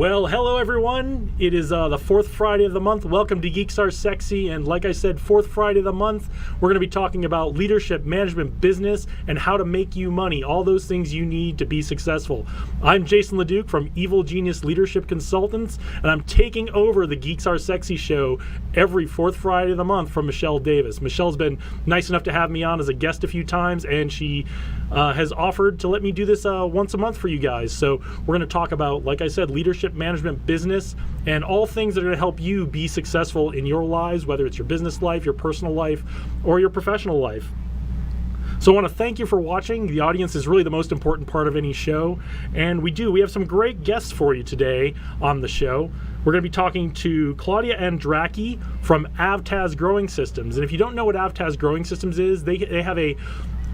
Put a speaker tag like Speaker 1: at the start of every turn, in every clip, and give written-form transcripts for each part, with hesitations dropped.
Speaker 1: Well, hello everyone. It is the fourth Friday of the month. Welcome to Geeks Are Sexy. And like I said, fourth Friday of the month, we're going to be talking about leadership, management, business, and how to make you money. All those things you need to be successful. I'm Jason LeDuc from Evil Genius Leadership Consultants, and I'm taking over the Geeks Are Sexy show every fourth Friday of the month from Michelle Davis. Michelle's been nice enough to have me on as a guest a few times, and she has offered to let me do this once a month for you guys. So we're going to talk about, like I said, leadership, management, business, and all things that are going to help you be successful in your lives, whether it's your business life, your personal life, or your professional life. So I want to thank you for watching. The audience is really the most important part of any show, and we have some great guests for you today on the show. We're going to be talking to Claudia Andracki from Avtaz Growing Systems. And if you don't know what Avtaz Growing Systems is, they have a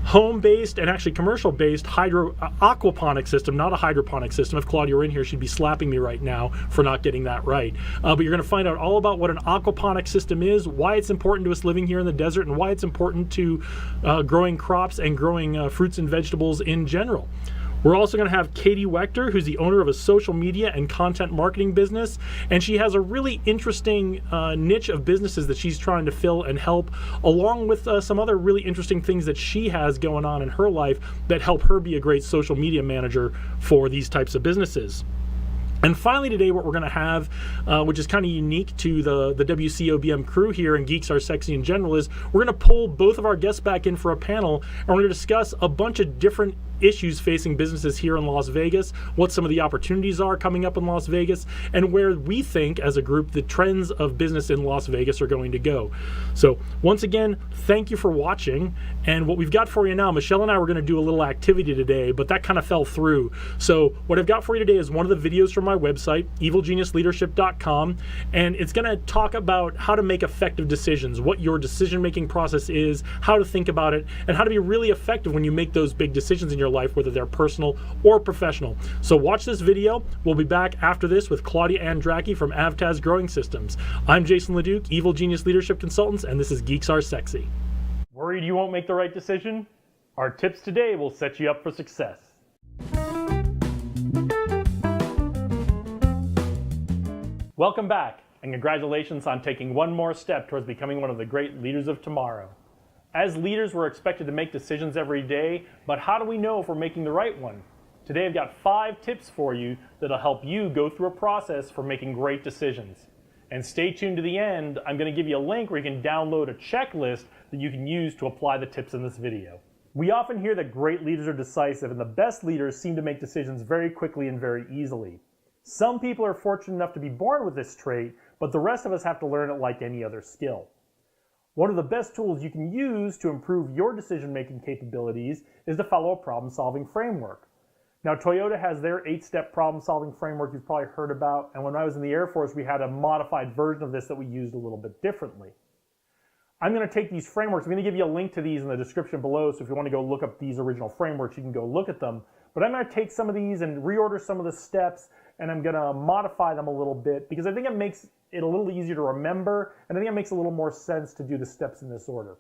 Speaker 1: home-based and actually commercial-based aquaponic system, not a hydroponic system. If Claudia were in here, she'd be slapping me right now for not getting that right. But you're going to find out all about what an aquaponic system is, why it's important to us living here in the desert, and why it's important to growing crops and growing fruits and vegetables in general. We're also going to have Katie Wechter, who's the owner of a social media and content marketing business, and she has a really interesting niche of businesses that she's trying to fill and help, along with some other really interesting things that she has going on in her life that help her be a great social media manager for these types of businesses. And finally today, what we're going to have, which is kind of unique to the WCOBM crew here and Geeks Are Sexy in general, is we're going to pull both of our guests back in for a panel, and we're going to discuss a bunch of different issues facing businesses here in Las Vegas, what some of the opportunities are coming up in Las Vegas, and where we think as a group the trends of business in Las Vegas are going to go. So once again, thank you for watching. And what we've got for you now, Michelle and I were going to do a little activity today, but that kind of fell through. So what I've got for you today is one of the videos from my website, evilgeniusleadership.com, and it's going to talk about how to make effective decisions, what your decision-making process is, how to think about it, and how to be really effective when you make those big decisions in your life, whether they're personal or professional. So watch this video. We'll be back after this with Claudia Andracki from Avtaz Growing Systems. I'm Jason LeDuc, Evil Genius Leadership Consultants, and this is Geeks Are Sexy. Worried you won't make the right decision? Our tips today will set you up for success. Welcome back, and congratulations on taking one more step towards becoming one of the great leaders of tomorrow. As leaders, we're expected to make decisions every day, but how do we know if we're making the right one? Today I've got 5 tips for you that'll help you go through a process for making great decisions. And stay tuned to the end. I'm going to give you a link where you can download a checklist that you can use to apply the tips in this video. We often hear that great leaders are decisive, and the best leaders seem to make decisions very quickly and very easily. Some people are fortunate enough to be born with this trait, but the rest of us have to learn it like any other skill. One of the best tools you can use to improve your decision-making capabilities is to follow a problem-solving framework. Now, Toyota has their 8-step problem-solving framework you've probably heard about, and when I was in the Air Force, we had a modified version of this that we used a little bit differently. I'm going to take these frameworks. I'm going to give you a link to these in the description below, so if you want to go look up these original frameworks, you can go look at them. But I'm going to take some of these and reorder some of the steps, and I'm going to modify them a little bit because I think it makes it a little easier to remember, and I think it makes a little more sense to do the steps in this order.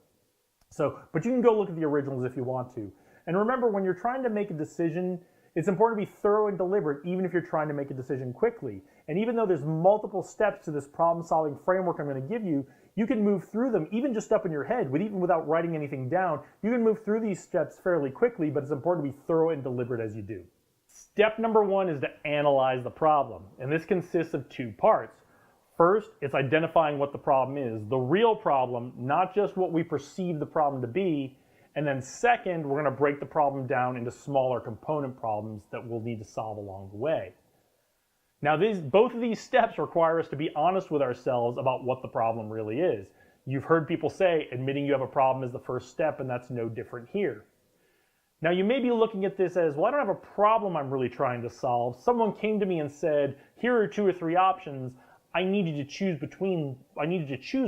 Speaker 1: But you can go look at the originals if you want to. And remember, when you're trying to make a decision, it's important to be thorough and deliberate, even if you're trying to make a decision quickly. And even though there's multiple steps to this problem-solving framework I'm going to give you, you can move through them, even just up in your head, even without writing anything down. You can move through these steps fairly quickly, but it's important to be thorough and deliberate as you do. Step number 1 is to analyze the problem, and this consists of 2 parts. First, it's identifying what the problem is, the real problem, not just what we perceive the problem to be. And then second, we're going to break the problem down into smaller component problems that we'll need to solve along the way. Now, both of these steps require us to be honest with ourselves about what the problem really is. You've heard people say admitting you have a problem is the first step, and that's no different here. Now, you may be looking at this as, well, I don't have a problem I'm really trying to solve. Someone came to me and said, here are 2 or 3 options. I needed to choose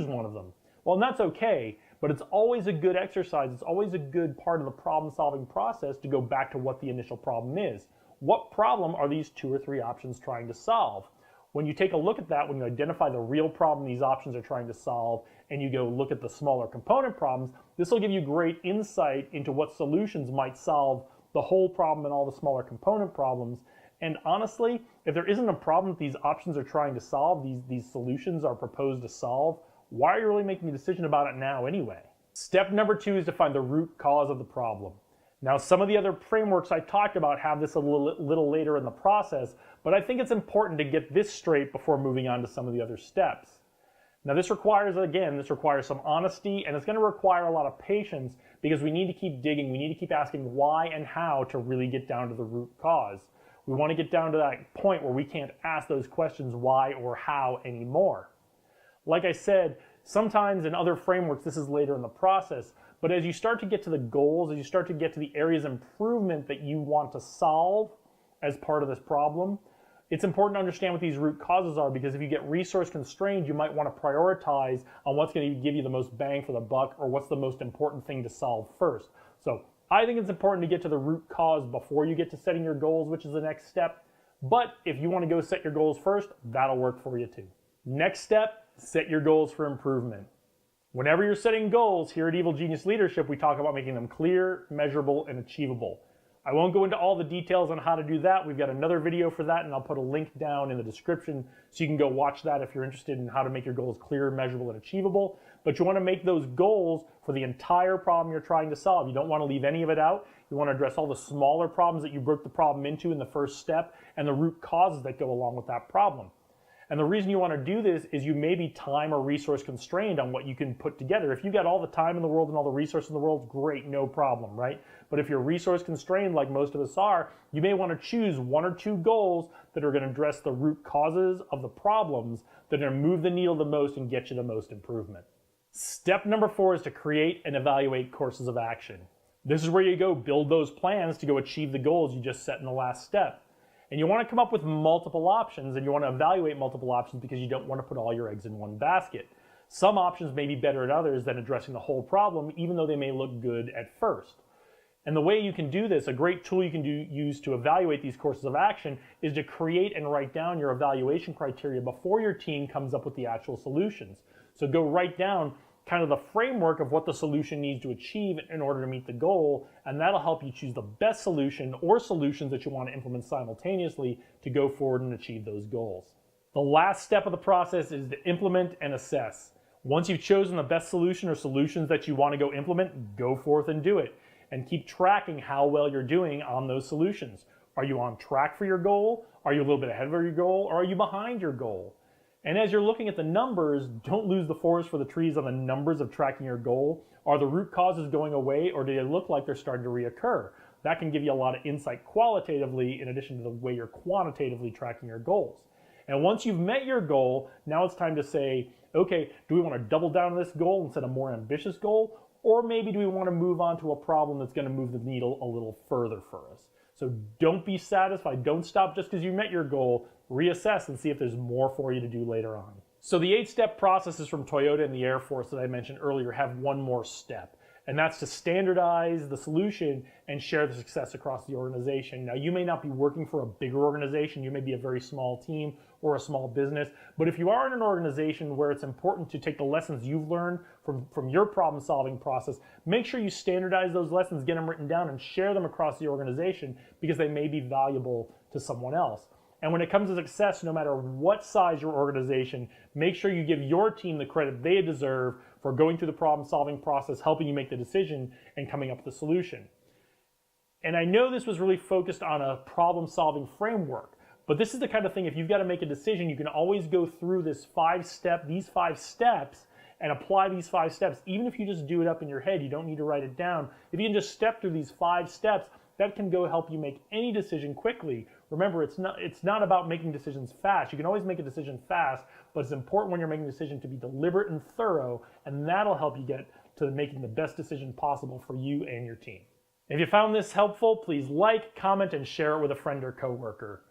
Speaker 1: one of them. Well, and that's okay, but it's always a good exercise. It's always a good part of the problem-solving process to go back to what the initial problem is. What problem are these 2 or 3 options trying to solve? When you take a look at that, when you identify the real problem these options are trying to solve, and you go look at the smaller component problems, this will give you great insight into what solutions might solve the whole problem and all the smaller component problems, And honestly, if there isn't a problem that these options are trying to solve, these solutions are proposed to solve, why are you really making a decision about it now anyway? Step number 2 is to find the root cause of the problem. Now, some of the other frameworks I talked about have this a little later in the process, but I think it's important to get this straight before moving on to some of the other steps. Now, this requires some honesty, and it's going to require a lot of patience because we need to keep digging. We need to keep asking why and how to really get down to the root cause. We want to get down to that point where we can't ask those questions why or how anymore. Like I said, sometimes in other frameworks, this is later in the process, but as you start to get to the goals, as you start to get to the areas of improvement that you want to solve as part of this problem, it's important to understand what these root causes are, because if you get resource constrained, you might want to prioritize on what's going to give you the most bang for the buck or what's the most important thing to solve first. So I think it's important to get to the root cause before you get to setting your goals, which is the next step. But if you want to go set your goals first, that'll work for you too. Next step, set your goals for improvement. Whenever you're setting goals here at Evil Genius Leadership, we talk about making them clear, measurable, and achievable. I won't go into all the details on how to do that. We've got another video for that, and I'll put a link down in the description so you can go watch that if you're interested in how to make your goals clear, measurable, and achievable. But you want to make those goals for the entire problem you're trying to solve. You don't want to leave any of it out. You want to address all the smaller problems that you broke the problem into in the first step and the root causes that go along with that problem. And the reason you want to do this is you may be time or resource constrained on what you can put together. If you've got all the time in the world and all the resources in the world, great, no problem, right? But if you're resource constrained, like most of us are, you may want to choose 1 or 2 goals that are going to address the root causes of the problems that are going to move the needle the most and get you the most improvement. Step number 4 is to create and evaluate courses of action. This is where you go build those plans to go achieve the goals you just set in the last step. And you want to come up with multiple options, and you want to evaluate multiple options because you don't want to put all your eggs in one basket. Some options may be better at others than addressing the whole problem, even though they may look good at first. And the way you can do this, a great tool you can use to evaluate these courses of action, is to create and write down your evaluation criteria before your team comes up with the actual solutions. So go write down kind of the framework of what the solution needs to achieve in order to meet the goal, and that'll help you choose the best solution or solutions that you want to implement simultaneously to go forward and achieve those goals. The last step of the process is to implement and assess. Once you've chosen the best solution or solutions that you want to go implement, go forth and do it. And keep tracking how well you're doing on those solutions. Are you on track for your goal? Are you a little bit ahead of your goal? Or are you behind your goal? And as you're looking at the numbers, don't lose the forest for the trees on the numbers of tracking your goal. Are the root causes going away, or do they look like they're starting to reoccur? That can give you a lot of insight qualitatively in addition to the way you're quantitatively tracking your goals. And once you've met your goal, now it's time to say, okay, do we want to double down on this goal and set a more ambitious goal? Or maybe do we want to move on to a problem that's going to move the needle a little further for us? So don't be satisfied. Don't stop just because you met your goal. Reassess and see if there's more for you to do later on. So the 8-step processes from Toyota and the Air Force that I mentioned earlier have one more step, and that's to standardize the solution and share the success across the organization. Now, you may not be working for a bigger organization. You may be a very small team or a small business, but if you are in an organization where it's important to take the lessons you've learned from your problem-solving process, make sure you standardize those lessons, get them written down, and share them across the organization because they may be valuable to someone else. And when it comes to success, no matter what size your organization, make sure you give your team the credit they deserve for going through the problem-solving process, helping you make the decision, and coming up with the solution. And I know this was really focused on a problem-solving framework, but this is the kind of thing, if you've got to make a decision, you can always go through these 5 steps and apply these 5 steps. Even if you just do it up in your head, you don't need to write it down. If you can just step through these 5 steps, that can go help you make any decision quickly. Remember, it's not about making decisions fast. You can always make a decision fast, but it's important when you're making a decision to be deliberate and thorough, and that'll help you get to making the best decision possible for you and your team. If you found this helpful, please like, comment, and share it with a friend or coworker.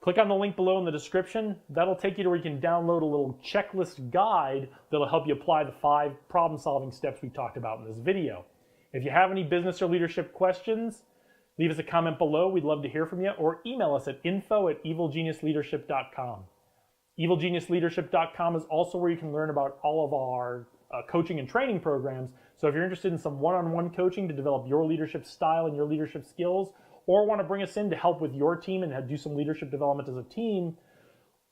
Speaker 1: Click on the link below in the description. That'll take you to where you can download a little checklist guide that'll help you apply the 5 problem-solving steps we talked about in this video. If you have any business or leadership questions, leave us a comment below. We'd love to hear from you, or email us at info@evilgeniusleadership.com. Evilgeniusleadership.com is also where you can learn about all of our coaching and training programs. So if you're interested in some one-on-one coaching to develop your leadership style and your leadership skills, or want to bring us in to help with your team and do some leadership development as a team,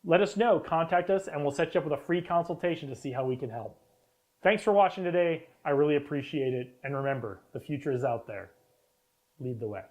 Speaker 1: let us know. Contact us and we'll set you up with a free consultation to see how we can help. Thanks for watching today. I really appreciate it. And remember, the future is out there. Lead the way.